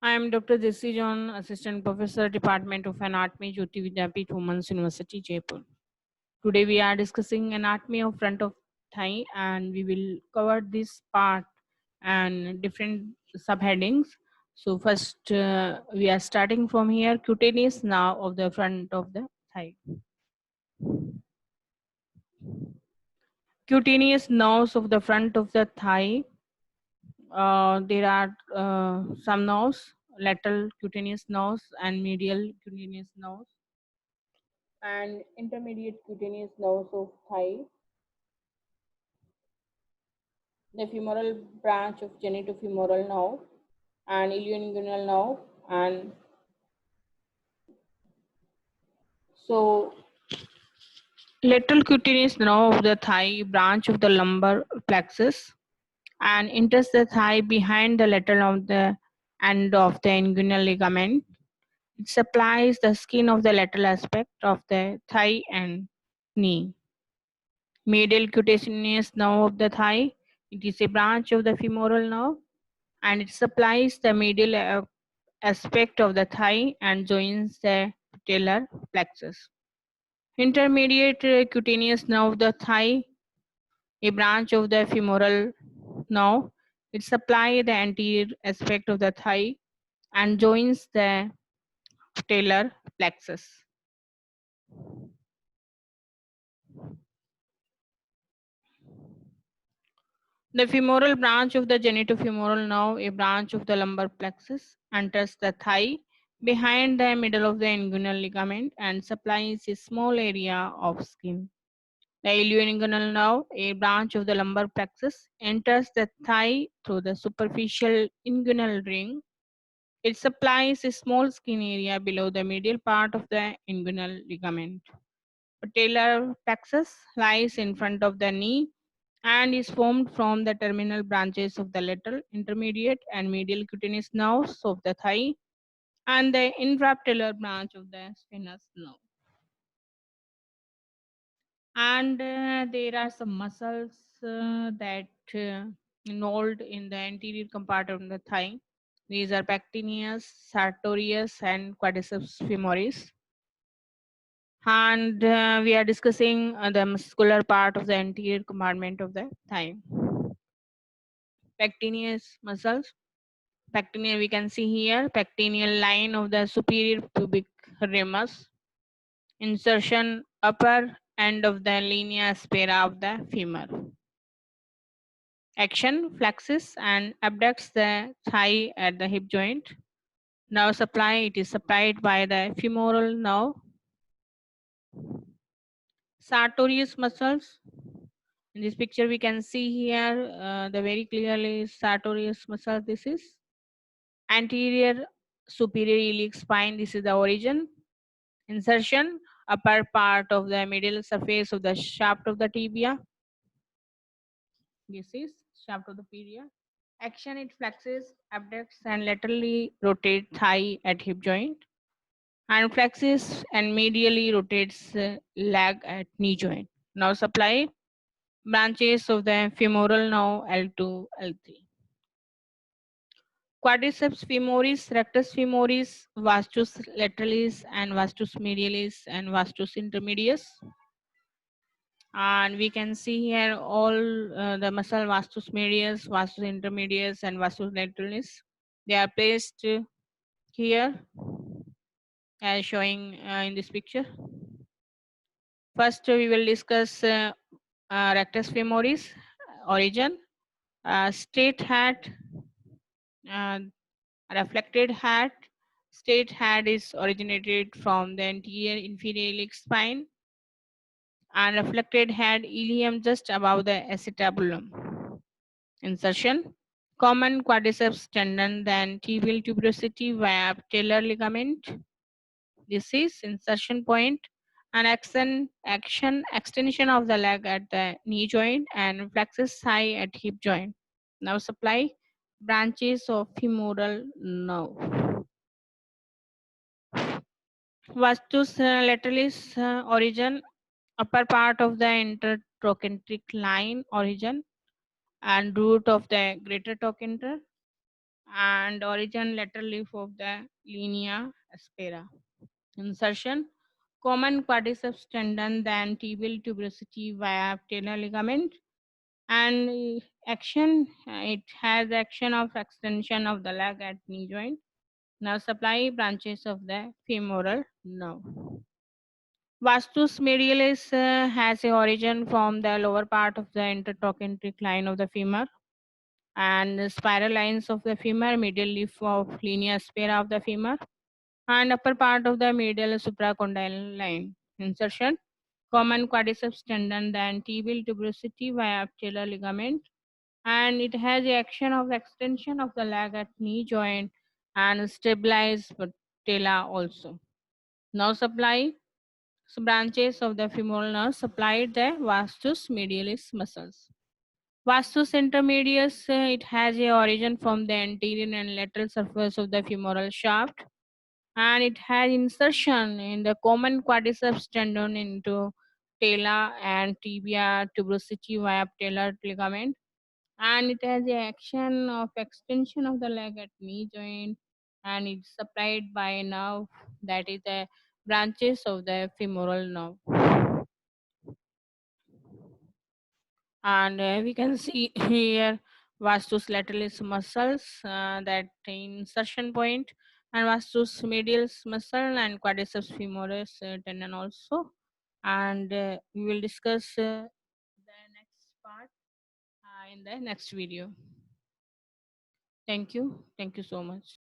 I am Dr. Jesse John, Assistant Professor, Department of Anatomy, Jyoti Vidyapeeth, Women's University, Jaipur. Today we are discussing anatomy of front of thigh, and we will cover this part and different subheadings. So first, we are starting from here, cutaneous nerve of the front of the thigh. Cutaneous nerves of the front of the thigh. There are some nerves, lateral cutaneous nerves and medial cutaneous nerves, and intermediate cutaneous nerves of thigh, the femoral branch of genitofemoral nerve, and ilioinguinal nerve. And so, lateral cutaneous nerve of the thigh, branch of the lumbar plexus, and enters the thigh behind the lateral of the end of the inguinal ligament. It supplies the skin of the lateral aspect of the thigh and knee. Medial cutaneous nerve of the thigh. It is a branch of the femoral nerve, and it supplies the medial aspect of the thigh and joins the patellar plexus. Intermediate cutaneous nerve of the thigh, a branch of the femoral nerve. It supplies the anterior aspect of the thigh and joins the patellar plexus. The femoral branch of the genitofemoral nerve, a branch of the lumbar plexus, enters the thigh behind the middle of the inguinal ligament and supplies a small area of skin. The ilioinguinal nerve, a branch of the lumbar plexus, enters the thigh through the superficial inguinal ring. It supplies a small skin area below the medial part of the inguinal ligament. Patellar plexus lies in front of the knee and is formed from the terminal branches of the lateral, intermediate, and medial cutaneous nerves of the thigh and the infrapatellar branch of the spinous nerve. And there are some muscles that involved in the anterior compartment of the thigh. These are pectineus, sartorius, and quadriceps femoris. And we are discussing the muscular part of the anterior compartment of the thigh. Pectineus muscles. Pectineal, we can see here, pectineal line of the superior pubic ramus. Insertion upper end of the linea aspera of the femur. Action flexes and abducts the thigh at the hip joint. Nerve supply, it is supplied by the femoral nerve. Sartorius muscles. In this picture, we can see here the very clearly sartorius muscle. This is anterior superior iliac spine. This is the origin. Insertion upper part of the medial surface of the shaft of the tibia. This is shaft of the tibia. Action, it flexes, abducts, and laterally rotates thigh at hip joint, and flexes and medially rotates leg at knee joint. Now supply branches of the femoral nerve L2, L3. Quadriceps femoris, rectus femoris, vastus lateralis, and vastus medialis, and vastus intermedius. And we can see here all the muscle vastus medius, vastus intermedius, and vastus lateralis. They are placed here as showing in this picture. First, we will discuss rectus femoris origin, straight hat, uh, reflected hat. Straight hat is originated from the anterior inferior iliac spine, and reflected hat ilium just above the acetabulum. Insertion, common quadriceps tendon, then tibial tuberosity via patellar ligament. This is insertion point, and action extension of the leg at the knee joint and flexus thigh at hip joint. Now supply branches of femoral nerve. Vastus lateralis origin, upper part of the intertrochanteric line origin and root of the greater trochanter. and origin lateral leaf of the linea aspera. Insertion common quadriceps tendon then tibial tuberosity via patellar ligament and action it has action of extension of the leg at knee joint. Nerve supply branches of the femoral nerve. Vastus medialis has a origin from the lower part of the intertrochanteric line of the femur and the spiral lines of the femur, medial leaf of linea aspera of the femur, and upper part of the medial supracondyle line. Insertion common quadriceps tendon, then tibial tuberosity via patellar ligament, and it has the action of extension of the leg at knee joint and stabilize patella also. Nerve supply branches of the femoral nerve supplied the vastus medialis muscles. Vastus intermedius, it has a origin from the anterior and lateral surface of the femoral shaft, and it has insertion in the common quadriceps tendon into patella and tibia tuberosity via patellar ligament, and it has the action of extension of the leg at knee joint, and it's supplied by a nerve that is the branches of the femoral nerve. And we can see here vastus lateralis muscles that insertion point, and vastus medialis muscle and quadriceps femoris tendon also, and we will discuss the next part in the next video. Thank you so much.